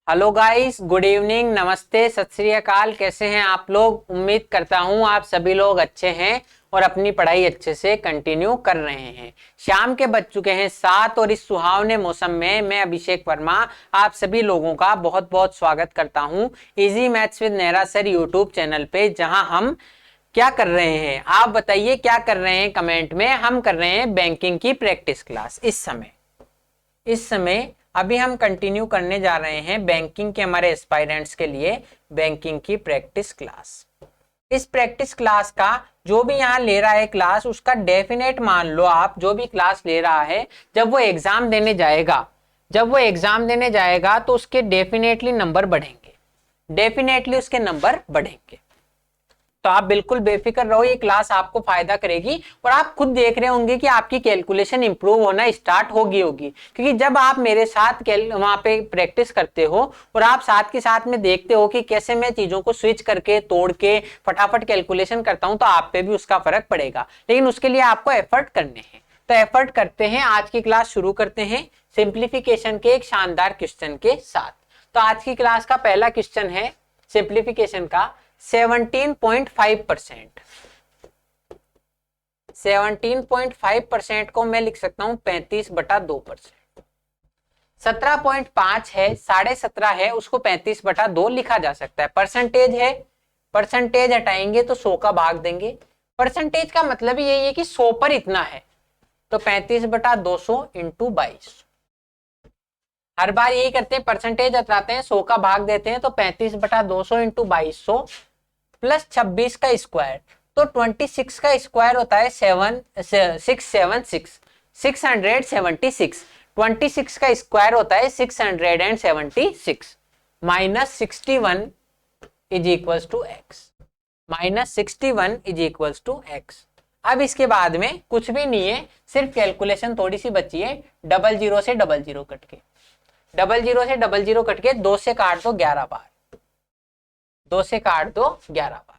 Hello guys, good evening, नमस्ते, सत श्री अकाल। कैसे हैं आप लोग? उम्मीद करता हूं आप सभी लोग अच्छे हैं और अपनी पढ़ाई अच्छे से कंटिन्यू कर रहे हैं। शाम के बज चुके हैं 7 और इस सुहावने मौसम में मैं अभिषेक वर्मा आप सभी लोगों का बहुत बहुत स्वागत करता हूं easy maths with Nehra sir YouTube channel पे, जहां हम क्या कर रहे हैं आप बताइए, क्या कर रहे हैं कमेंट में। हम कर रहे हैं बैंकिंग की प्रैक्टिस क्लास। इस समय अभी हम कंटिन्यू करने जा रहे हैं बैंकिंग के हमारे एस्पायरेंट्स के लिए बैंकिंग की प्रैक्टिस क्लास। इस प्रैक्टिस क्लास का जो भी यहाँ ले रहा है क्लास, उसका डेफिनेट मान लो आप, जो भी क्लास ले रहा है जब वो एग्जाम देने जाएगा तो उसके डेफिनेटली उसके नंबर बढ़ेंगे। तो आप बिल्कुल बेफिक्र रहो, ये क्लास आपको फायदा करेगी और आप खुद देख रहे होंगे कि आपकी कैलकुलेशन इंप्रूव होना स्टार्ट होगी क्योंकि जब आप मेरे साथ वहां पे प्रैक्टिस करते हो और आप साथ के साथ में देखते हो कि कैसे मैं चीजों को स्विच करके तोड़ के फटाफट कैलकुलेशन करता हूं, तो आप पे भी उसका फर्क पड़ेगा। लेकिन उसके लिए आपको एफर्ट करने हैं, तो एफर्ट करते हैं। आज की क्लास शुरू करते हैं सिंप्लीफिकेशन के एक शानदार क्वेश्चन के साथ। तो आज की क्लास का पहला क्वेश्चन है सिंप्लीफिकेशन का 17.5%। 17.5% को मैं लिख सकता हूं 35/2%। 17.5 है, 17.5 है, उसको 35/2 लिखा जा सकता है। परसेंटेज है, परसेंटेज हटाएंगे तो 100 का भाग देंगे। परसेंटेज का मतलब यही है कि 100 पर इतना है, तो 35/200 इंटू 22। हर बार यही करते हैं, परसेंटेज हटाते हैं, 100 का भाग देते हैं, तो 35/200 इंटू 2200 प्लस 26 का स्क्वायर, तो 26 का स्क्वायर होता है 676। 26 का स्क्वायर होता है 676 minus 61 is equal to x. अब इसके बाद में कुछ भी नहीं है, सिर्फ कैलकुलेशन थोड़ी सी बची है। डबल जीरो से डबल जीरो कट के 2 से काट दो 11 बार, 2 से काट दो 11 बार,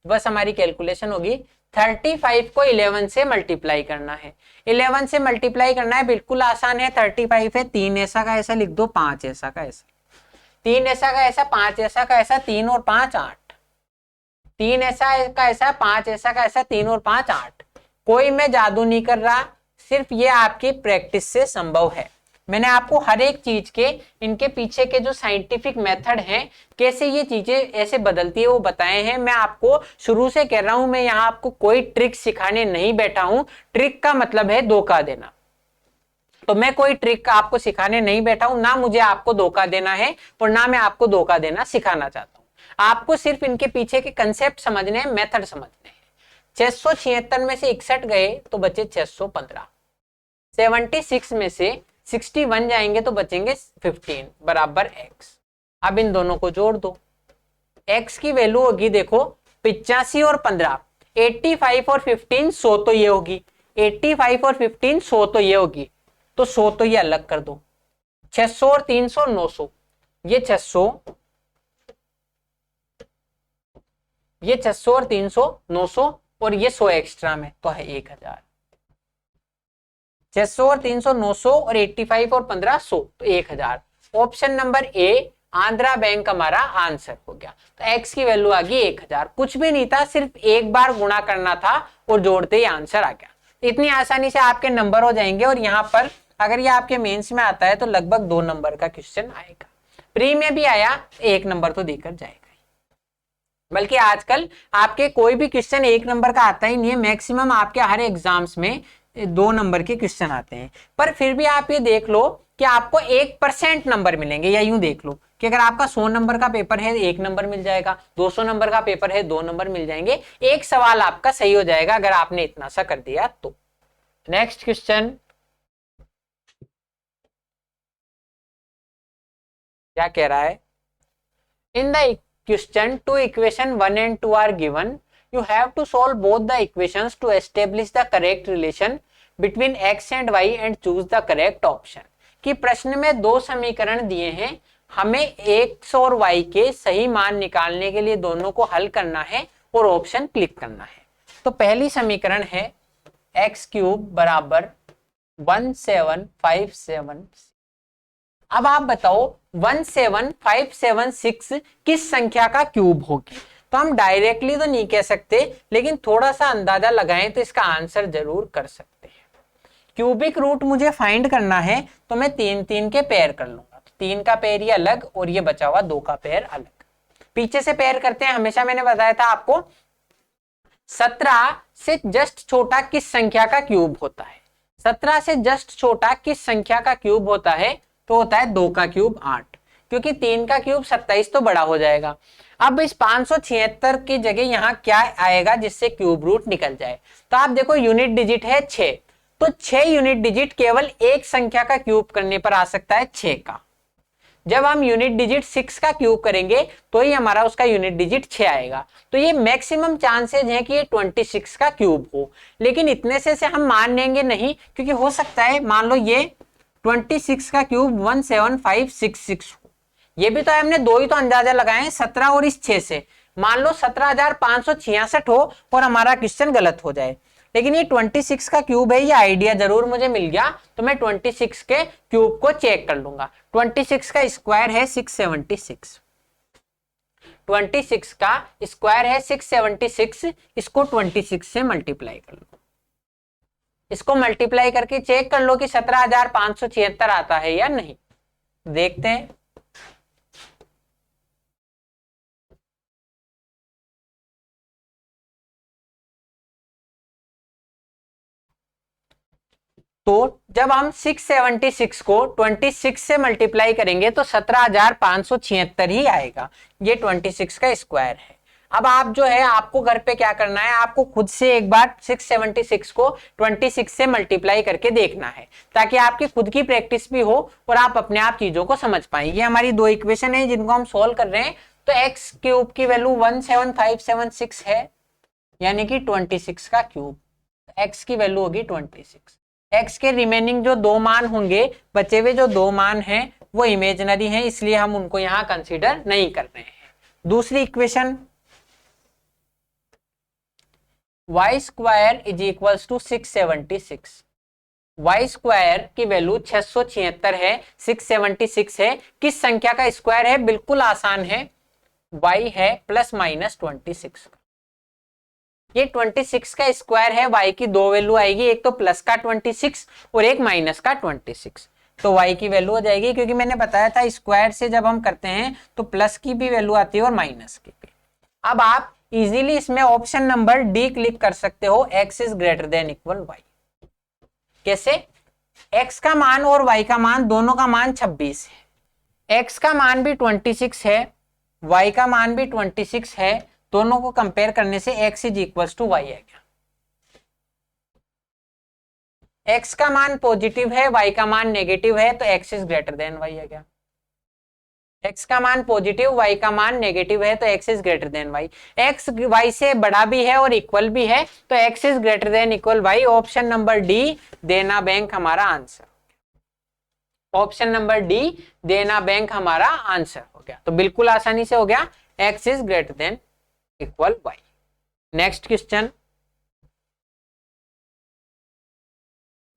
बस हमारी कैलकुलेशन होगी। 35 को 11 से मल्टीप्लाई करना है। 11 से मल्टीप्लाई करना है, बिल्कुल आसान है। 35 है, 3 ऐसा का ऐसा लिख दो, 5 ऐसा का ऐसा, 3 ऐसा का ऐसा, 5 ऐसा का ऐसा, 3 और 5 8, 3 ऐसा का ऐसा, 5 ऐसा का ऐसा, 3 और 5 8। कोई मैं जादू नहीं कर रहा, सिर्फ ये आपकी प्रैक्टिस से संभव है। मैंने आपको हर एक चीज के इनके पीछे के जो साइंटिफिक मेथड हैं, कैसे ये चीजें ऐसे बदलती है, वो बताए हैं। मैं आपको शुरू से कह रहा हूं, मैं यहाँ आपको कोई ट्रिक सिखाने नहीं बैठा हूं। ट्रिक का मतलब है धोखा देना, तो मैं कोई ट्रिक आपको सिखाने नहीं बैठा हूं, ना मुझे आपको धोखा देना है और ना मैं आपको धोखा देना सिखाना चाहता हूं। आपको सिर्फ इनके पीछे के कंसेप्ट समझने हैं, मेथड समझने हैं। 676 में से 61 गए तो बचे 615। 76 में से 61 जाएंगे तो बचेंगे 15 बराबर एक्स। अब इन दोनों को जोड़ दो, एक्स की वैल्यू होगी देखो 85 और 15। 85 और 15 100 तो ये होगी, 85 और 15 100 तो ये होगी, तो 100 तो ये अलग कर दो। 600 और 300 900, ये 600, ये 600 और 300 900 और ये 100 एक्स्ट्रा में तो है 1000। 600 और 300 900 और 85 और 15 100 तो 1000। Option number A Andhra bank हमारा आंसर हो गया। तो एक्स की वैल्यू आ गई 1000। कुछ भी नहीं था, सिर्फ एक बार गुणा करना था और जोड़ते ही आंसर आ गया। इतनी आसानी से आपके नंबर हो जाएंगे। और यहाँ पर अगर ये आपके मेंस में आता है तो लगभग 2 नंबर का क्वेश्चन आएगा। प्री में भी आया 1 नंबर तो देकर जाएगा। बल्कि आजकल आपके कोई भी क्वेश्चन 1 नंबर का आता ही नहीं है, मैक्सिमम आपके हर एग्जाम्स में 2 नंबर के क्वेश्चन आते हैं। पर फिर भी आप ये देख लो कि आपको 1% नंबर मिलेंगे, या यूं देख लो कि अगर आपका 100 नंबर का पेपर है 1 नंबर मिल जाएगा, 200 नंबर का पेपर है 2 नंबर मिल जाएंगे। एक सवाल आपका सही हो जाएगा अगर आपने इतना सा कर दिया तो। नेक्स्ट क्वेश्चन क्या कह रहा है? In the question 2 equation 1 and 2 are given. You have to solve both the equations to establish the correct relation between x and y and choose the correct option. कि प्रश्न में 2 समीकरण दिए हैं, हमें x और y के सही मान निकालने के लिए दोनों को हल करना है और ऑप्शन क्लिक करना है। तो पहली समीकरण है x³ बराबर 1757, अब आप बताओ 17576 किस संख्या का क्यूब होगी। तो हम डायरेक्टली तो नहीं कह सकते, लेकिन थोड़ा सा अंदाजा लगाएं तो इसका आंसर जरूर कर सकते हैं। क्यूबिक रूट मुझे फाइंड करना है, तो मैं 3 के पेयर कर लूंगा। 3 का पेयर ये अलग और ये बचा हुआ 2 का पेयर अलग। पीछे से पेयर करते हैं। हमेशा मैंने बताया था आपको 17 से जस्ट छोटा किस संख्या का क्यूब होता है। 17 से जस्ट छोटा किस संख्या का क्यूब होता है, तो होता है 2 का क्यूब 8, क्योंकि 3 का क्यूब 27 तो बड़ा हो जाएगा। अब इस 576 की जगह यहाँ क्या आएगा जिससे क्यूब रूट निकल जाए। तो आप देखो यूनिट डिजिट है 6, तो 6 यूनिट डिजिट केवल एक संख्या का क्यूब करने पर आ सकता है 6 का। जब हम यूनिट डिजिट 6 का क्यूब करेंगे तो ही हमारा उसका यूनिट डिजिट 6 आएगा। तो ये मैक्सिमम चांसेस हैं कि ये 26 का क्यूब हो, लेकिन इतने से हम मान लेंगे नहीं, क्योंकि हो सकता है मान लो ये 26 का क्यूब 17566 हो। ये भी तो हमने दो ही तो अंदाजा लगाए हैं, 17 और इस 6 से। मान लो 17,566 हो और हमारा क्वेश्चन गलत हो जाए, लेकिन ये 26 का क्यूब है, ये आइडिया जरूर मुझे मिल गया। तो मैं 26 के क्यूब को चेक कर लूंगा। 26 का स्क्वायर है 676, 26 का स्क्वायर है 676, इसको 26 से मल्टीप्लाई कर लो। इसको मल्टीप्लाई करके चेक कर लो कि 17,576 आता है या नहीं। देखते हैं। तो जब हम 676 को 26 से मल्टीप्लाई करेंगे तो 17,576 ही आएगा। ये 26 का स्क्वायर है। अब आप जो है आपको घर पे क्या करना है, आपको खुद से एक बार 676 को 26 से मल्टीप्लाई करके देखना है, ताकि आपकी खुद की प्रैक्टिस भी हो और आप अपने आप चीजों को समझ पाए। ये हमारी दो इक्वेशन है जिनको हम सोल्व कर रहे हैं। तो एक्स क्यूब की वैल्यू 17576 है, यानी कि 26 का क्यूब। एक्स की वैल्यू होगी 26। एक्स के रिमेनिंग जो दो मान होंगे, बचे हुए जो दो मान हैं वो इमेजिनरी हैं, इसलिए हम उनको यहां कंसीडर नहीं कर रहे हैं। दूसरी equation y square is equal to 676। y square की वैल्यू 676 है, 676 है। किस संख्या का स्क्वायर है? बिल्कुल आसान है, y है प्लस माइनस 26। ये 26 का स्क्वायर है, y की दो वैल्यू आएगी, एक तो प्लस का 26 और एक माइनस का 26। तो y की वैल्यू हो जाएगी, क्योंकि मैंने बताया था स्क्वायर से जब हम करते हैं तो प्लस की भी वैल्यू आती है और माइनस की भी। अब आप इजीली इसमें ऑप्शन नंबर डी क्लिक कर सकते हो, x is greater than equal y। कैसे? x का मान और y का मान दोनों का मान 26 है, x का मान भी 26 है, y का मान भी 26 है। दोनों को कंपेयर करने से x is equal to y आ गया। x का मान पॉजिटिव है, y का मान नेगेटिव है, तो x is greater than y आ गया। x का मान पॉजिटिव, y का मान नेगेटिव है, तो x is greater than y। x y से बड़ा भी है और इक्वल भी है, तो x is greater than equal y। Option number D देना बैंक हमारा आंसर। ऑप्शन नंबर डी देना बैंक हमारा आंसर हो गया। तो बिल्कुल आसानी से हो गया, x is greater than equal y। Next question,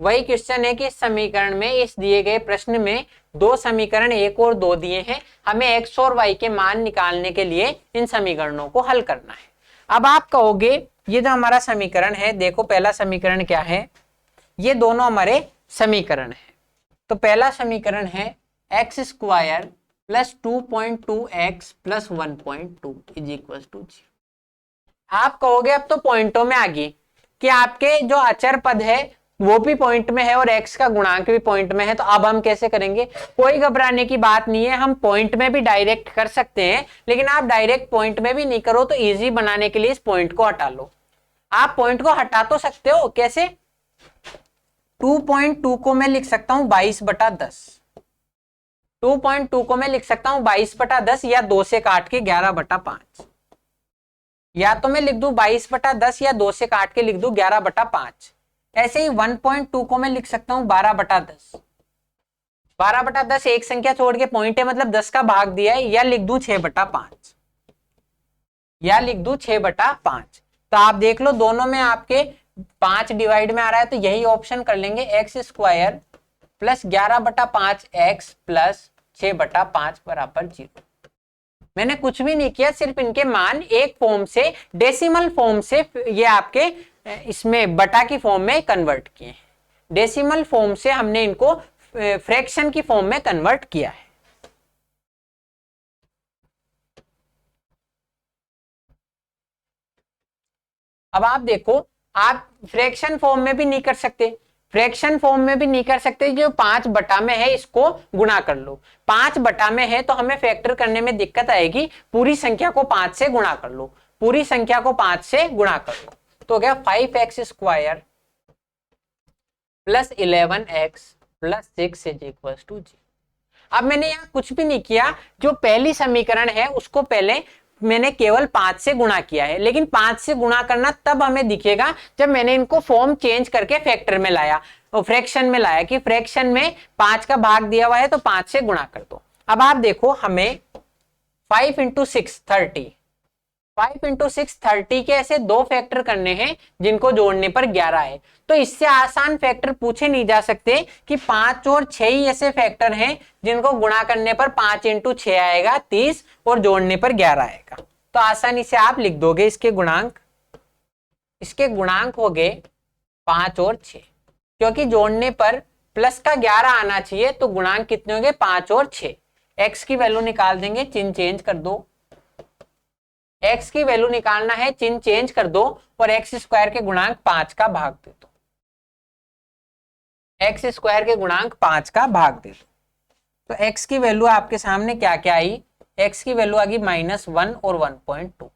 वही क्वेश्चन है कि इस समीकरण में, इस दिए गए प्रश्न में दो समीकरण एक और दो दिए हैं, हमें x और y के मान निकालने के लिए इन समीकरणों को हल करना है। अब आप कहोगे ये जो हमारा समीकरण है, देखो पहला समीकरण क्या है, ये दोनों हमारे समीकरण है। तो पहला समीकरण है x square plus 2.2x plus 1.2 is equal to 0। आप कहोगे अब तो पॉइंटों में आ गई कि आपके जो अचर पद है वो भी पॉइंट में है और x का गुणांक भी पॉइंट में है, तो अब हम कैसे करेंगे? कोई घबराने की बात नहीं है, हम पॉइंट में भी डायरेक्ट कर सकते हैं, लेकिन आप डायरेक्ट पॉइंट में भी नहीं करो तो इजी बनाने के लिए इस पॉइंट को हटा लो। आप पॉइंट को हटा तो सकते हो, कैसे? 2.2 को मैं लिख सकता हूं 22/10। 2.2 को मैं लिख सकता हूं 22/10 या 2 से काट के 11/5, या तो मैं लिख दूं 22/10 या 2 से काट के लिख दूं 11/5। ऐसे ही 1.2 को मैं लिख सकता हूं 12/10। 12/10 एक संख्या छोड़ के पॉइंट है, मतलब 10 का भाग दिया है, या लिख दूं 6/5, या लिख दूं 6/5। तो आप देख लो दोनों में आपके 5 डिवाइड में आ रहा है, तो यही ऑप्शन कर लेंगे। X square plus 11/5 x plus 6/5 बराबर 0। मैंने कुछ भी नहीं किया, सिर्फ इनके मान एक फॉर्म से डेसिमल फॉर्म से ये आपके इसमें बटा की फॉर्म में कन्वर्ट किए। डेसिमल फॉर्म से हमने इनको फ्रैक्शन की फॉर्म में कन्वर्ट किया है। अब आप देखो, आप फ्रैक्शन फॉर्म में भी नहीं कर सकते, फ्रैक्शन फॉर्म में भी नहीं कर सकते। जो 5 बटा में है इसको गुणा कर लो। 5 बटा में है तो हमें फैक्टर करने में दिक्कत आएगी। पूरी संख्या को 5 से गुणा कर लो, पूरी संख्या को 5 से गुणा कर लो तो क्या 5x² plus 11x plus 6 is equal to 0। अब मैंने यहाँ कुछ भी नहीं किया, जो पहली समीकरण है उसको पहले मैंने केवल 5 से गुणा किया है। लेकिन 5 से गुणा करना तब हमें दिखेगा जब मैंने इनको फॉर्म चेंज करके फैक्टर में लाया और फ्रैक्शन में लाया, कि फ्रैक्शन में 5 का भाग दिया हुआ है तो 5 से गुणा कर दो। अब आप देखो, हमें 5 × 6 30, 5 × 6 30 के ऐसे दो फैक्टर करने हैं जिनको जोड़ने पर 11 है। तो इससे आसान फैक्टर पूछे नहीं जा सकते कि 5 और 6 ही ऐसे फैक्टर हैं जिनको गुणा करने पर 5 × 6 आएगा 30 और जोड़ने पर 11 आएगा। तो आसानी से आप लिख दोगे इसके गुणांक हो गए 5 और 6, क्योंकि जोड़ने पर प्लस का 11 आना चाहिए तो गुणांक कितने होंगे 5 और 6। एक्स की वैल्यू निकाल देंगे, चिन्ह चेंज कर दो, x की वैल्यू निकालना है, चिन्ह चेंज कर दो और x² के गुणांक 5 का भाग दे दो, x² के गुणांक 5 का भाग दे दो। तो x की वैल्यू आपके सामने क्या क्या आई, x की वैल्यू आ गई -1 और 1.2,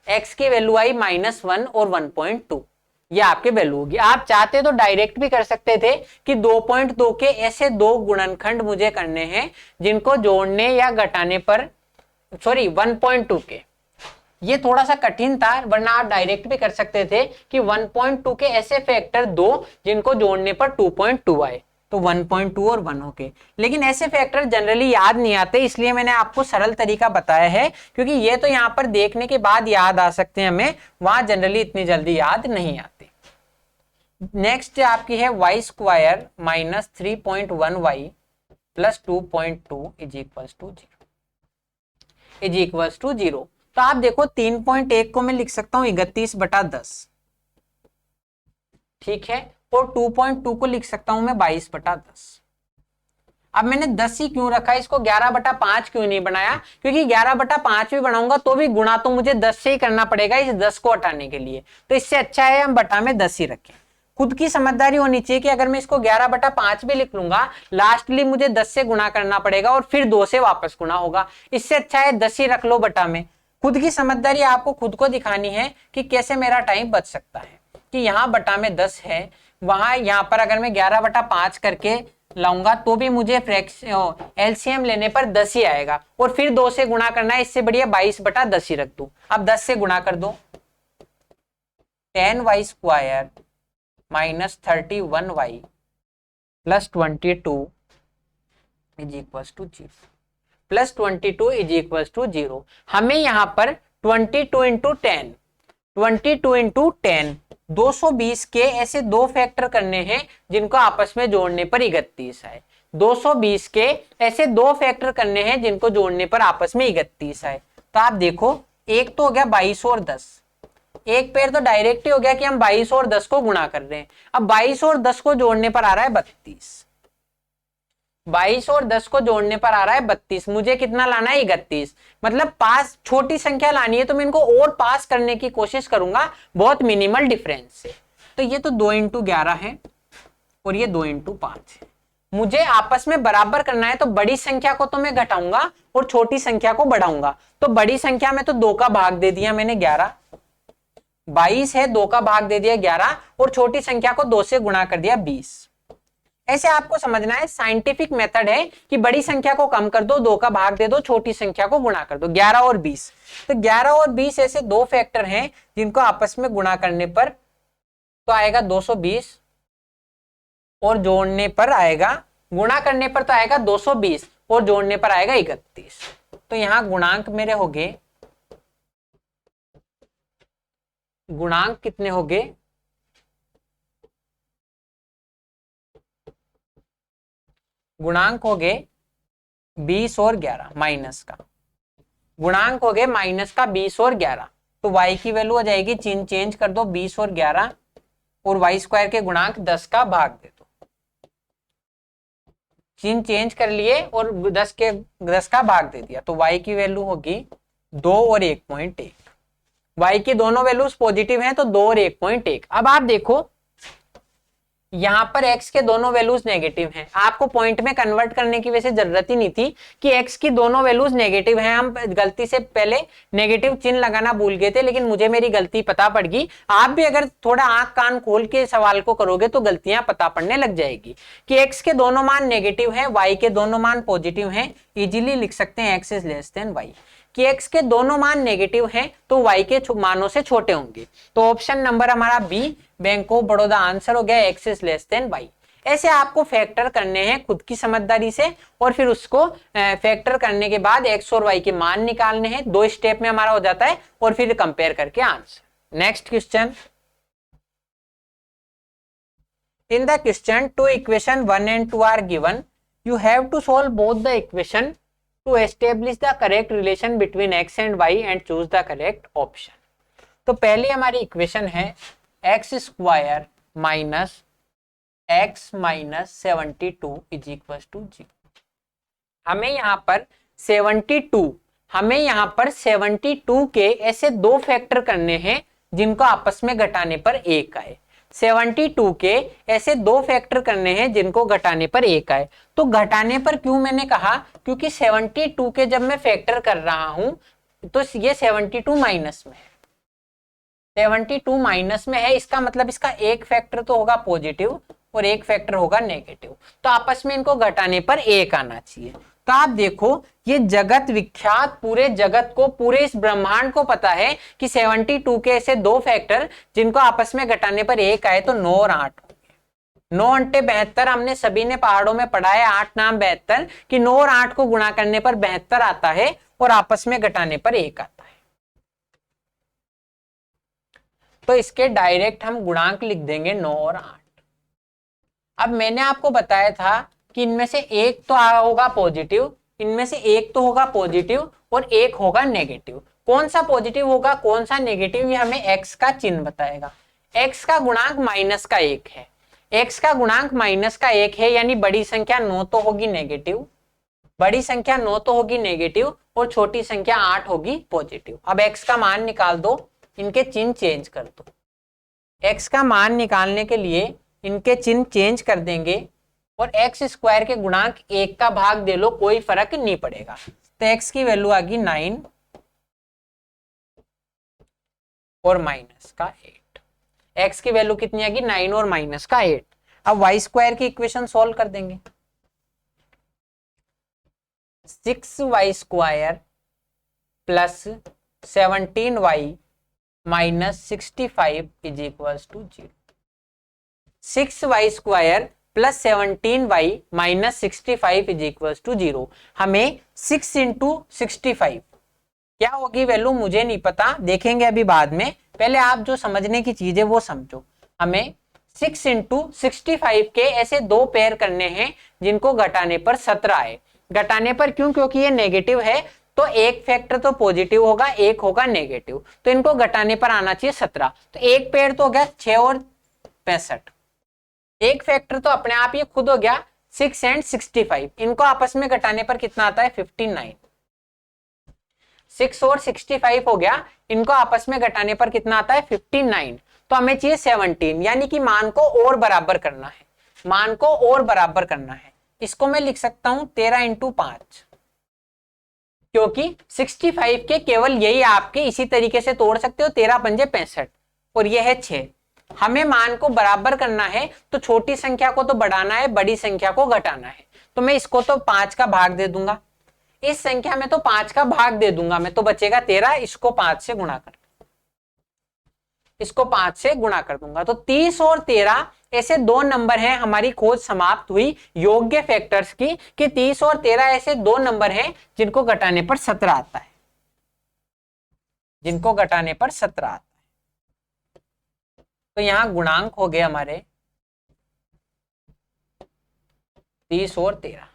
x की वैल्यू आई -1 और 1.2, ये आपके वैल्यू होगी। आप चाहते तो डायरेक्ट भी कर सकते थे कि 2.2 के ऐसे दो गुणनखंड मुझे करने हैं जिनको जोड़ने या घटाने पर, सॉरी 1.2 के, ये थोड़ा सा कठिन था, वरना आप डायरेक्ट भी कर सकते थे कि 1.2 के ऐसे फैक्टर दो जिनको जोड़ने पर 2.2 आए, तो 1.2 और 1 होके। लेकिन ऐसे फैक्टर जनरली याद नहीं आते, इसलिए मैंने आपको सरल तरीका बताया है, क्योंकि ये तो यहाँ पर देखने के बाद याद आ सकते हैं हमें, वहां जनरली इतनी जल्दी याद नहीं आते। नेक्स्ट आपकी है y² - 3.1y plus 2.2 is equal to 0। तो आप देखो 3.1 को मैं लिख सकता हूं 31/10, ठीक है, और 2.2 को लिख सकता हूं मैं 22/10। अब मैंने 10 ही क्यों रखा, इसको 11/5 क्यों नहीं बनाया, क्योंकि 11/5 भी बनाऊंगा तो भी गुणा तो मुझे 10 से ही करना पड़ेगा इस 10 को हटाने के लिए। तो इससे अच्छा है हम बटा में 10 ही रखें। खुद की समझदारी होनी चाहिए कि अगर मैं इसको 11/5 भी लिख लूंगा, लास्टली मुझे 10 से गुणा करना पड़ेगा और फिर 2 से वापस गुणा होगा। इससे अच्छा है 10 ही रख लो बटा में। खुद की समझदारी आपको खुद को दिखानी है कि कैसे मेरा टाइम बच सकता है, कि यहाँ बटा में 10 है, वहां यहाँ पर अगर मैं 11/5 करके लाऊंगा तो भी मुझे एलसीएम लेने पर 10 ही आएगा और फिर 2 से गुणा करना है, इससे बढ़िया 22/10 ही रख दो। अब 10 से गुणा कर दो, 10y² - 31y plus 22 is equal to 0, plus 22 is equal to 0। हमें यहाँ पर 22 × 10, 22 × 10 220 के ऐसे दो फैक्टर करने हैं जिनको आपस में जोड़ने पर 31 आए। 220 के ऐसे दो फैक्टर करने हैं जिनको जोड़ने पर आपस में 31 आए। तो आप देखो, एक तो हो गया 22 और 10, एक पेड़ तो डायरेक्ट ही हो गया कि हम 22 और 10 को गुणा कर रहे हैं। अब 22 और 10 को जोड़ने पर आ रहा है 32, 22 और 10 को जोड़ने पर आ रहा है 32, मुझे कितना लाना है 31, मतलब पास छोटी संख्या लानी है तो मैं इनको और पास करने की कोशिश करूंगा बहुत मिनिमल डिफरेंस से। तो ये तो 2 × 11 है और ये 2 × 5 है। मुझे आपस में बराबर करना है तो बड़ी संख्या को तो मैं घटाऊंगा और छोटी संख्या को बढ़ाऊंगा। तो बड़ी संख्या में तो 2 का भाग दे दिया मैंने 11, 22 है, 2 का भाग दे दिया 11 और छोटी संख्या को 2 से गुणा कर दिया 20। ऐसे आपको समझना है, साइंटिफिक मेथड है कि बड़ी संख्या को कम कर दो, 2 का भाग दे दो, छोटी संख्या को गुणा कर दो। 11 और 20, तो 11 और 20 ऐसे दो फैक्टर हैं जिनको आपस में गुणा करने पर तो आएगा 220 और जोड़ने पर आएगा, गुणा करने पर तो आएगा 220 और जोड़ने पर आएगा 31। तो यहां गुणांक मेरे हो गए, गुणांक कितने हो गए गुणांक हो गए 20 और 11 माइनस का, गुणांक हो गए माइनस का 20 और 11, तो y की वैल्यू आ जाएगी, चिन्ह चेंज कर दो 20 और 11 और y स्क्वायर के गुणांक 10 का भाग दे दो, चिन्ह चेंज कर लिए और 10 का भाग दे दिया, तो y की वैल्यू होगी 2 और 1.1। y की दोनों वैल्यूज पॉजिटिव हैं तो 2 और 1.1। अब आप देखो यहां पर x के दोनों वैल्यूज नेगेटिव हैं, आपको पॉइंट में कन्वर्ट करने की वैसे जरूरत ही नहीं थी कि x की दोनों वैल्यूज नेगेटिव हैं, हम गलती से पहले नेगेटिव चिन्ह लगाना भूल गए थे, लेकिन मुझे मेरी गलती पता पड़ गई। आप भी अगर थोड़ा आंख कान खोल के सवाल को करोगे तो गलतियां पता पड़ने लग जाएगी कि x के दोनों मान नेगेटिव हैं, y के दोनों मान पॉजिटिव हैं, इजीली लिख सकते हैं x is less than y। कि x के दोनों मान नेगेटिव हैं तो y के मानों से छोटे होंगे, तो ऑप्शन नंबर हमारा B bank of Baroda answer हो गया, x is less than y। ऐसे आपको फैक्टर करने हैं खुद की समझदारी से, और फिर उसको फैक्टर करने के बाद x और y के मान निकालने हैं, 2 स्टेप में हमारा हो जाता है, और फिर कंपेयर करके answer. Next question, in the question 2 equation 1 and 2 are given, you have to solve both the equation to establish the correct relation between x and y and choose the correct option। तो पहली हमारी equation है x square minus x minus 72 is equal to 0। हमें यहाँ पर 72 के ऐसे 2 factor करने हैं जिनको आपस में घटाने पर 1 आए। 72 के ऐसे 2 फैक्टर करने हैं जिनको घटाने पर 1 आए। तो घटाने पर क्यों मैंने कहा, क्योंकि 72 के जब मैं फैक्टर कर रहा हूं तो ये 72 माइनस में है, 72 माइनस में है, इसका मतलब इसका एक फैक्टर तो होगा पॉजिटिव और एक फैक्टर होगा नेगेटिव, तो आपस में इनको घटाने पर 1 आना चाहिए। तो आप देखो ये जगत विख्यात पूरे जगत को, पूरे इस ब्रह्मांड को पता है कि 72 के ऐसे 2 फैक्टर जिनको आपस में घटाने पर 1 आए तो 9 और 8 होंगे। 9 अंटे 72 हमने सभी ने पहाड़ों में पढ़ा है, 8 नाम 72 कि 9 और 8 को गुणा करने पर 72 आता है और आपस में घटाने पर 1 आता है। तो इसके डायरेक्ट हम गुणांक लिख देंगे 9 और 8। अब मैंने आपको बताया था कि इनमें से एक तो होगा पॉजिटिव, इनमें से एक तो होगा पॉजिटिव और एक होगा नेगेटिव। कौन सा पॉजिटिव होगा कौन सा नेगेटिव, ये हमें एक्स का चिन्ह बताएगा। एक्स का गुणांक माइनस का 1 है, एक्स का गुणांक माइनस का 1 है, यानी बड़ी संख्या 9 तो होगी नेगेटिव, बड़ी संख्या 9 तो होगी नेगेटिव और छोटी संख्या 8 होगी पॉजिटिव। अब एक्स का मान निकाल दो, इनके चिन्ह चेंज कर दो। एक्स का मान निकालने के लिए इनके चिन्ह चेंज कर देंगे और एक्स स्क्वायर के गुणांक 1 का भाग दे लो, कोई फर्क नहीं पड़ेगा। तो एक्स की वैल्यू आ गई 9 और माइनस का 8। एक्स की वैल्यू कितनी आ गई 9 और माइनस का 8। अब वाई स्क्वायर की इक्वेशन सॉल्व कर देंगे। 6y square plus 17y minus 65 is equal to 0। 6y square plus 17y minus 65 is equal to 0। हमें 6 इंटू 65 क्या होगी वैल्यू मुझे नहीं पता, देखेंगे अभी बाद में, पहले आप जो समझने की चीज है वो समझो। हमें 6 इंटू 65 के ऐसे 2 पेयर करने हैं जिनको घटाने पर 17 आए। घटाने पर क्यों, क्योंकि ये नेगेटिव है तो एक फैक्टर तो पॉजिटिव होगा, एक होगा नेगेटिव, तो इनको घटाने पर आना चाहिए 17। तो एक पेयर तो हो गया 6 और 65, एक फैक्टर तो अपने आप ये खुद हो गया 6 and 65, इनको आपस में घटाने पर कितना आता है 59। 6 और 65 हो गया, इनको आपस में घटाने पर कितना आता है 59, तो हमें चाहिए 17, यानी कि मान को और बराबर करना है, मान को और बराबर करना है। इसको मैं लिख सकता हूं 13 इंटू 5, क्योंकि 65 के केवल यही आपके इसी तरीके से तोड़ सकते हो, 13 पंजे 65 और ये है 6। हमें मान को बराबर करना है तो छोटी संख्या को तो बढ़ाना है, बड़ी संख्या को घटाना है, तो मैं इसको तो 5 का भाग दे दूंगा, इस संख्या में तो 5 का भाग दे दूंगा मैं, तो बचेगा 13, इसको 5 से गुणा कर, इसको 5 से गुणा कर दूंगा। तो 30 और 13 ऐसे 2 नंबर हैं, हमारी खोज समाप्त हुई योग्य फैक्टर्स की कि 30 और 13 ऐसे 2 नंबर हैं जिनको घटाने पर 17 आता है, जिनको घटाने पर 17 आता है। तो यहां गुणांक हो गए हमारे 30 और 13।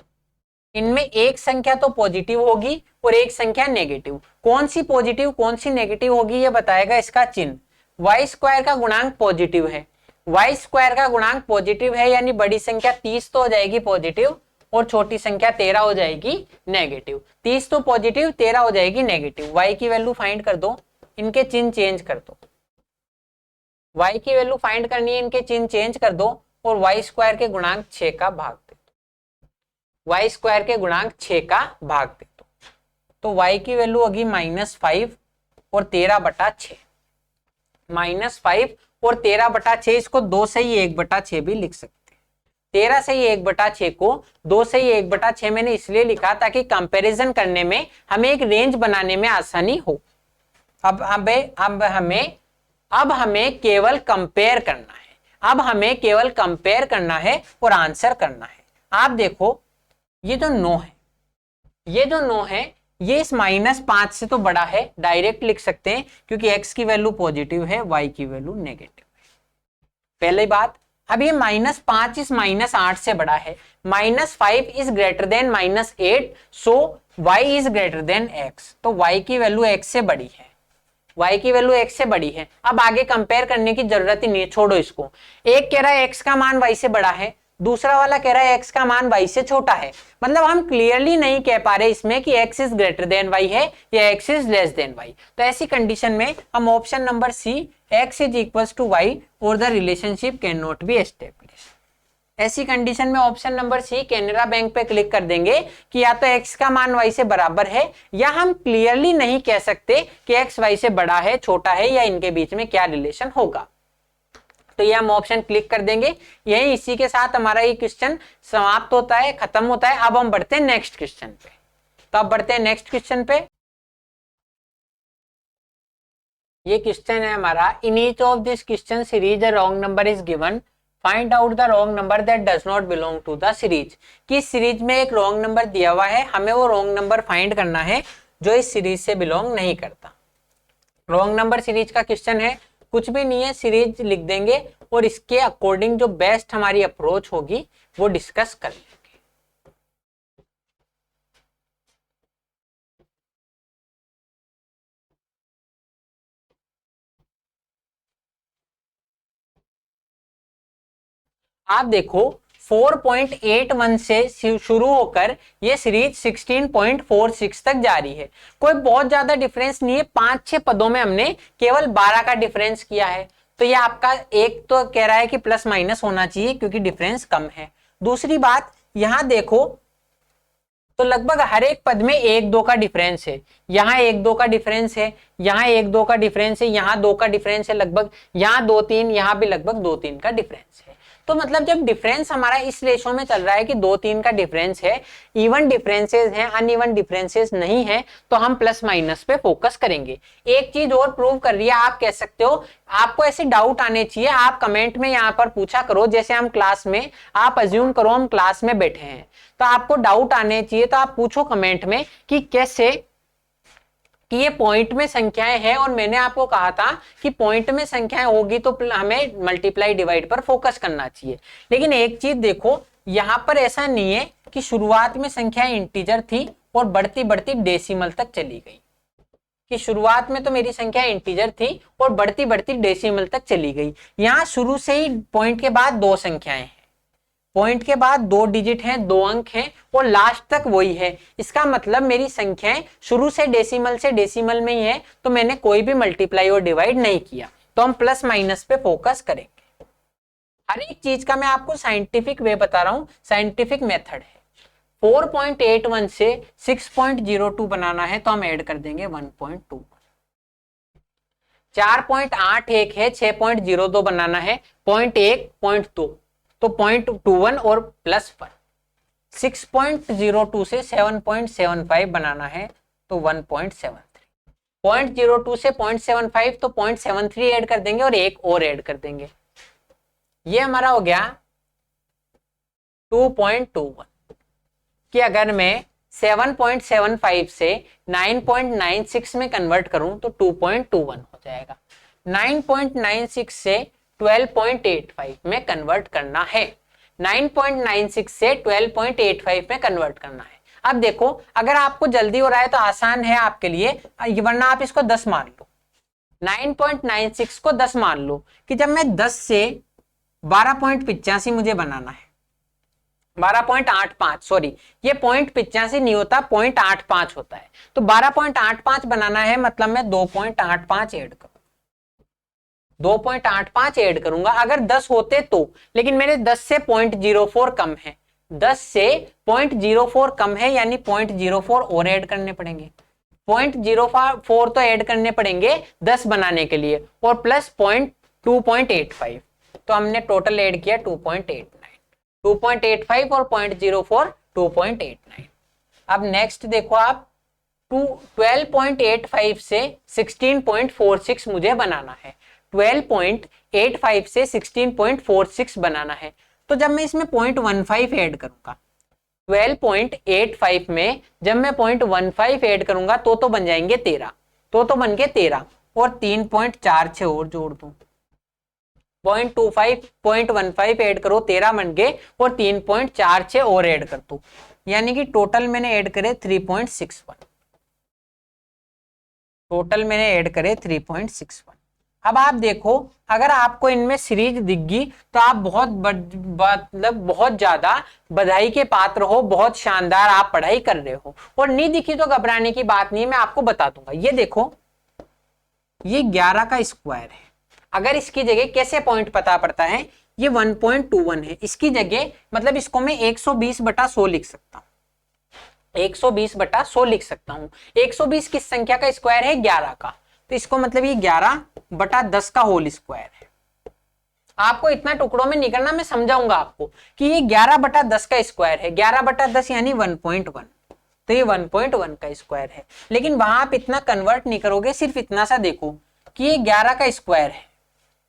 इनमें एक संख्या तो पॉजिटिव होगी और एक संख्या नेगेटिव। कौन सी पॉजिटिव कौन सी नेगेटिव होगी ये बताएगा इसका चिन्ह। वाई स्क्वायर का गुणांक पॉजिटिव है, वाई स्क्वायर का गुणांक पॉजिटिव है, यानी बड़ी संख्या 30 तो हो जाएगी पॉजिटिव और छोटी संख्या 13 हो जाएगी नेगेटिव। 30 तो पॉजिटिव, 13 हो जाएगी नेगेटिव। वाई की वैल्यू फाइंड कर दो, इनके चिन्ह चेंज कर दो। वाई की वैल्यू फाइंड करनी है, इनके चिन्ह चेंज कर दो और वाई स्क्वायर के गुणांक 6 का भाग दे दो। वाई स्क्वायर के गुणांक 6 का भाग दे दो तो वाई की वैल्यू होगी -5 और 13/6। -5 और 13/6, इसको 2 से ही 1/6 भी लिख सकते हैं। 13 से ही 1/6 को 2 से ही 1/6 मैंने इसलिए लिखा ताकि कंपैरिजन करने में हमें एक रेंज बनाने में आसानी हो। अब हमें केवल कंपेयर करना है, अब हमें केवल कंपेयर करना है और आंसर करना है। आप देखो ये जो 9 है, ये जो 9 है ये इस -5 से तो बड़ा है, डायरेक्ट लिख सकते हैं क्योंकि x की वैल्यू पॉजिटिव है, y की वैल्यू नेगेटिव है। पहली बात। अब ये -5 इस -8 से बड़ा है, -5 is greater then -8, so y is greater then x, तो y की वैल्यू x से बड़ी है, y की वैल्यू x से बड़ी है। अब आगे कंपेयर करने की जरूरत ही नहीं है, छोड़ो इसको। एक कह रहा है x का मान y से बड़ा है, दूसरा वाला कह रहा है x का मान y से छोटा है। मतलब हम क्लियरली नहीं कह पा रहे इसमें कि x is greater than y है या x is less than y। तो ऐसी कंडीशन में हम option number C x is equals to y और the relationship cannot be establish, ऐसी कंडीशन में option number C Canara bank पे क्लिक कर देंगे कि या तो x का मान y से बराबर है, या हम क्लियरली नहीं कह सकते कि x y से बड़ा है छोटा है या इनके बीच में क्या रिलेशन होगा। तो ये हम ऑप्शन क्लिक कर देंगे। यही इसी के साथ हमारा ये क्वेश्चन समाप्त होता है, खत्म होता है। अब हम बढ़ते हैं नेक्स्ट क्वेश्चन पे। तो अब बढ़ते हैं नेक्स्ट क्वेश्चन पे। ये क्वेश्चन है हमारा, in each of this question series a wrong number is given, find out the wrong number that does not belong to the series. कि सीरीज में एक रॉन्ग नंबर दिया हुआ है, हमें वो रॉन्ग नंबर फाइंड करना है जो इस सीरीज से बिलोंग नहीं करता। रॉन्ग नंबर सीरीज का क्वेश्चन है, कुछ भी नहीं है, सीरीज लिख देंगे और इसके अकॉर्डिंग जो बेस्ट हमारी अप्रोच होगी वो डिस्कस कर लेंगे। आप देखो 4.81 से शुरू होकर ये सीरीज 16.46 तक जारी है। कोई बहुत ज्यादा डिफरेंस नहीं है, 5-6 पदों में हमने केवल 12 का डिफरेंस किया है। तो ये आपका एक तो कह रहा है कि प्लस माइनस होना चाहिए क्योंकि डिफरेंस कम है। दूसरी बात यहां देखो तो लगभग हर एक पद में 1-2 का डिफरेंस है, यहाँ 1-2 का डिफरेंस है, यहाँ 1-2 का डिफरेंस है, यहाँ 2 का डिफरेंस है लगभग, यहाँ 2-3, यहाँ भी लगभग 2-3 का डिफरेंस है। तो मतलब जब डिफरेंस हमारा इस रेशो में चल रहा है कि 2-3 का डिफरेंस है, इवन डिफरेंसेस हैं, अनइवन डिफरेंसेस नहीं है, तो हम प्लस माइनस पे फोकस करेंगे। एक चीज और प्रूव कर रही है, आप कह सकते हो आपको ऐसे डाउट आने चाहिए, आप कमेंट में यहाँ पर पूछा करो। जैसे हम क्लास में, आप अज्यूम करो हम क्लास में बैठे हैं तो आपको डाउट आने चाहिए, तो आप पूछो कमेंट में कि कैसे कि ये पॉइंट में संख्याएं हैं, और मैंने आपको कहा था कि पॉइंट में संख्याएं होगी तो हमें मल्टीप्लाई डिवाइड पर फोकस करना चाहिए। लेकिन एक चीज देखो, यहां पर ऐसा नहीं है कि शुरुआत में संख्याएं इंटीजर थी और बढ़ती बढ़ती डेसिमल तक चली गई, कि शुरुआत में तो मेरी संख्या इंटीजर थी और बढ़ती बढ़ती डेसिमल तक चली गई। यहां शुरू से ही पॉइंट के बाद 2 संख्याएं हैं, पॉइंट के बाद 2 डिजिट हैं, 2 अंक हैं और लास्ट तक वही है। इसका मतलब मेरी संख्याएं शुरू से डेसिमल में ही है, तो मैंने कोई भी मल्टीप्लाई और डिवाइड नहीं किया। तो हम प्लस माइनस पे फोकस करेंगे। हर एक चीज का मैं आपको साइंटिफिक वे बता रहा हूं, साइंटिफिक मेथड है। 4.81 से 6.02 बनाना है तो हम ऐड कर देंगे 1.2। 4.81 है, 6.02 बनाना है, 0.1, 0.2 तो 0.21 और +1। 6.02 से 7.75 बनाना है तो 1.73। 0.02 से 0.75 तो 0.73 ऐड कर देंगे और एक और ऐड कर देंगे। ये हमारा हो गया 2.21। कि अगर मैं 7.75 से 9.96 में कन्वर्ट करूं तो 2.21 हो जाएगा। 9.96 से 12.85 में कन्वर्ट करना है, 9.96 से 12.85 में कन्वर्ट करना है। अब देखो अगर आपको जल्दी हो रहा है तो आसान है आपके लिए, वरना आप इसको 10 मान लो, 9.96 को 10 मान लो कि जब मैं 10 से 12.85 मुझे बनाना है, 12.85 सॉरी, ये 0.85 नहीं होता, 0.85 होता है। तो 12.85 बनाना है, मतलब मैं 2.85 ऐड करूं, 2.85 ऐड करूंगा अगर 10 होते तो, लेकिन मेरे 10 से 0.04 कम है, 10 से 0.04 कम है, यानी 0.04 और ऐड करने पड़ेंगे, 0.04 तो ऐड करने पड़ेंगे 10 बनाने के लिए, और प्लस 2.85, तो हमने टोटल ऐड किया 2.85 और 0.04 2.89। अब नेक्स्ट देखो आप, 12.85 से 16.46 मुझे बनाना है, 12.85 से 16.46 बनाना है। तो जब मैं इसमें 0.15 ऐड करूंगा, 12.85 में जब मैं 0.15 ऐड करूंगा तो बन जाएंगे 13, तो बन गए 13, और 3.46 और जोड़ दूं, 0.25 0.15 ऐड करो 13 बन गए, और 3.46 और ऐड कर दो, यानी कि टोटल मैंने ऐड करे 3.61, टोटल मैंने ऐड करे 3.61। अब आप देखो अगर आपको इनमें सीरीज दिख गई तो आप मतलब बहुत ज्यादा बधाई के पात्र हो, बहुत शानदार आप पढ़ाई कर रहे हो, और नहीं दिखी तो घबराने की बात नहीं है, मैं आपको बता दूंगा। ये देखो ये 11 का स्क्वायर है, अगर इसकी जगह कैसे पॉइंट पता पड़ता है, ये 1.21 है, इसकी जगह मतलब इसको मैं 120/100 लिख सकता हूं, 120/100 लिख सकता हूं। 120 किस संख्या का स्क्वायर है? 11 का, तो इसको मतलब ये 11/10 का होल स्क्वायर है। आपको इतना टुकड़ों में नहीं करना, मैं समझाऊंगा आपको कि ये 11/10 का स्क्वायर है, 11/10 यानी 1.1, तो ये 1.1 का स्क्वायर है। लेकिन वहां आप इतना कन्वर्ट नहीं करोगे, सिर्फ इतना सा देखो कि ये 11 का स्क्वायर है,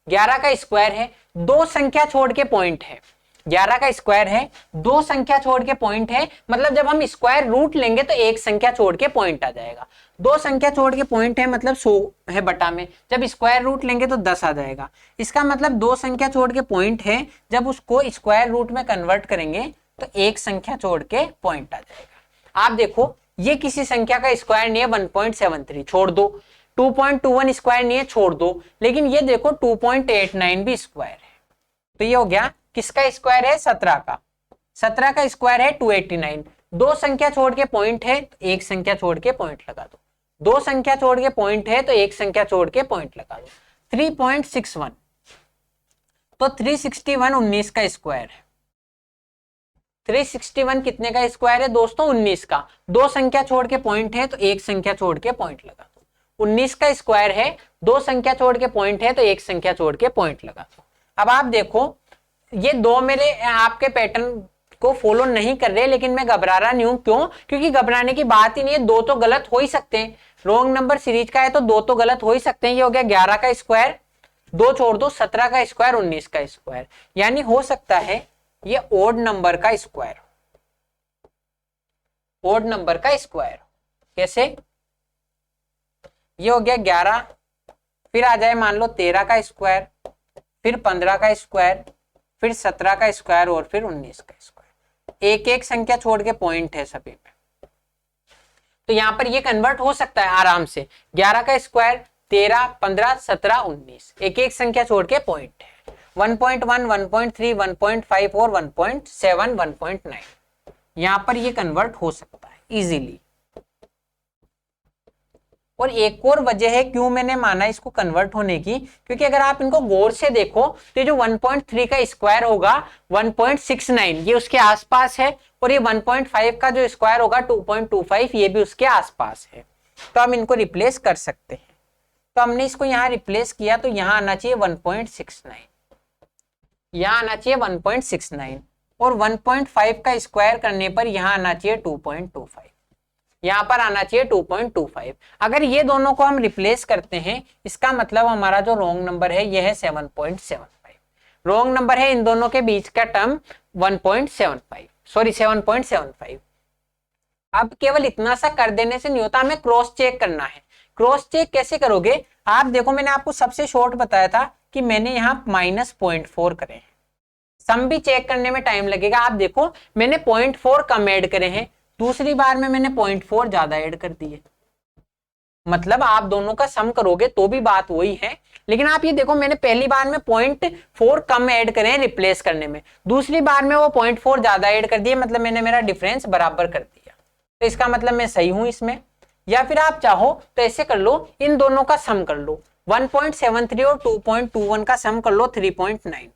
11 का स्क्वायर है, दो संख्या छोड़ के पॉइंट है, 11 का स्क्वायर है, दो संख्या छोड़ के पॉइंट है, मतलब जब हम स्क्वायर रूट लेंगे तो एक संख्या छोड़ के पॉइंट आ जाएगा, दो संख्या छोड़ के पॉइंट है मतलब 100 है बटा में, जब स्क्वायर रूट लेंगे तो 10 आ जाएगा। इसका मतलब दो संख्या छोड़ के पॉइंट है, जब उसको स्क्वायर रूट में कन्वर्ट करेंगे तो एक संख्या छोड़ के पॉइंट आ जाएगा। आप देखो ये किसी संख्या का स्क्वायर नहीं है, 1.73 छोड़ दो, 2.21 स्क्वायर नहीं है छोड़ दो, लेकिन ये देखो 2.89 भी स्क्वायर है, तो ये हो गया किसका स्क्वायर है? 17 का, 17 का स्क्वायर है 289। दो संख्या छोड़ के पॉइंट है तो एक संख्या छोड़ के पॉइंट लगा दो, दो संख्या छोड़ के पॉइंट है तो एक संख्या छोड़ के पॉइंट लगा दो। 3.61 तो 361 19 का स्क्वायर है, 361 कितने का स्क्वायर है दोस्तों? 19 का, दो संख्या छोड़ के पॉइंट है तो एक संख्या छोड़ के पॉइंट लगा दो, 19 का स्क्वायर है, दो संख्या छोड़ के पॉइंट है तो एक संख्या छोड़ के पॉइंट लगा दो। अब आप देखो ये दो मेरे आपके पैटर्न को फॉलो नहीं कर रहे, लेकिन मैं घबरा रहा नहीं हूं, क्यों? क्योंकि घबराने की बात ही नहीं है, दो तो गलत हो ही सकते हैं, रॉन्ग नंबर सीरीज का है तो दो तो गलत हो ही सकते हैं। ये हो गया 11 का स्क्वायर, दो छोड़ दो, 17 का स्क्वायर, 19 का स्क्वायर, यानी हो सकता है ये ओड नंबर का स्क्वायर, ओड नंबर का स्क्वायर। कैसे? ये हो गया 11, फिर आ जाए मान लो 13 का स्क्वायर, फिर 15 का स्क्वायर, फिर 17 का स्क्वायर, और फिर 19 का स्क्वायर, एक एक संख्या छोड़ के पॉइंट है सभी में, तो यहां पर ये कन्वर्ट हो सकता है आराम से। 11 का स्क्वायर, 13, 15, 17, 19, एक एक संख्या छोड़ के पॉइंट है, 1.1, 1.3, 1.5 और 1.7, 1.9, यहां पर ये कन्वर्ट हो सकता है इजीली। और एक और वजह है क्यों मैंने माना इसको कन्वर्ट होने की, क्योंकि अगर आप इनको गौर से देखो तो जो 1.3 का स्क्वायर होगा 1.69 ये उसके आसपास है, और ये 1.5 का जो स्क्वायर होगा 2.25 ये भी उसके आसपास है, तो हम इनको रिप्लेस कर सकते हैं। तो हमने इसको यहाँ रिप्लेस किया तो यहाँ आना चाहिए 1.69, यहाँ आना चाहिए 1.69, और 1.5 का स्क्वायर करने पर यहाँ आना चाहिए 2.25, यहां पर आना चाहिए 2.25। अगर ये दोनों को हम रिप्लेस करते हैं, इसका मतलब हमारा जो रॉन्ग नंबर है यह है 7.75, रॉन्ग नंबर है इन दोनों के बीच का टर्म 1.75 सॉरी 7.75। अब केवल इतना सा कर देने से नहीं होता, हमें क्रॉस चेक करना है। क्रॉस चेक कैसे करोगे? आप देखो मैंने आपको सबसे शॉर्ट बताया था कि मैंने यहाँ -0.4 करे हैं, सम भी चेक करने में टाइम लगेगा। आप देखो मैंने 0.4 कम ऐड करे हैं, दूसरी बार में मैंने 0.4 ज्यादा ऐड कर दिए। मतलब आप दोनों का सम करोगे तो भी बात वही है, लेकिन आप ये देखो मैंने पहली बार में 0.4 कम ऐड करे हैं रिप्लेस करने में, दूसरी बार में वो 0.4 ज्यादा ऐड कर दिए, मतलब मैंने मेरा डिफरेंस बराबर कर दिया। तो इसका मतलब मैं सही हूं इसमें। या फिर आप चाहो तो ऐसे कर लो, इन दोनों का सम कर लो, 1.73 और 2.21 का सम कर लो 3.94,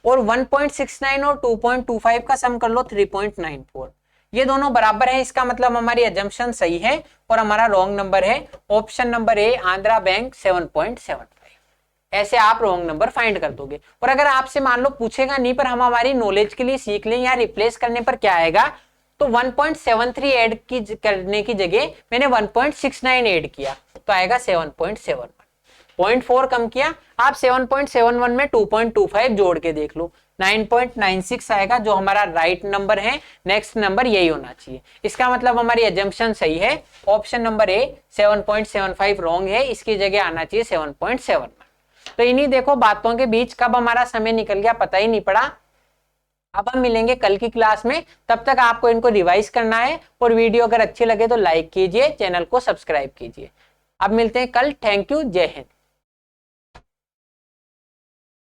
और 1.69 और 2.25 का सम कर लो 3.94। ये दोनों बराबर है, इसका मतलब हमारी अजम्पशन सही है और हमारा रॉन्ग नंबर है option number A, Andhra bank 7.75। ऐसे आप रॉन्ग नंबर फाइंड कर दोगे। और अगर आपसे मान लो पूछेगा नहीं, पर हम हमारी नॉलेज के लिए सीख लें, यहाँ रिप्लेस करने पर क्या आएगा, तो 1.73 ऐड करने की जगह मैंने 1.69 ऐड किया तो आएगा 7.71। 0.4 कम किया, आप 7.71 में 2.25 जोड़ के देख लो, 9.96 आएगा, जो हमारा राइट नंबर है। नेक्स्ट नंबर यही होना चाहिए। इसका मतलब हमारी एजम्पशन सही है, ऑप्शन नंबर ए 7.75 रॉन्ग है, इसकी जगह आना चाहिए 7.71। तो इन्हीं देखो बातों के बीच कब हमारा समय निकल गया पता ही नहीं पड़ा। अब हम मिलेंगे कल की क्लास में, तब तक आपको इनको रिवाइज करना है, और वीडियो अगर अच्छी लगे तो लाइक कीजिए, चैनल को सब्सक्राइब कीजिए। अब मिलते हैं कल। थैंक यू, जय हिंद।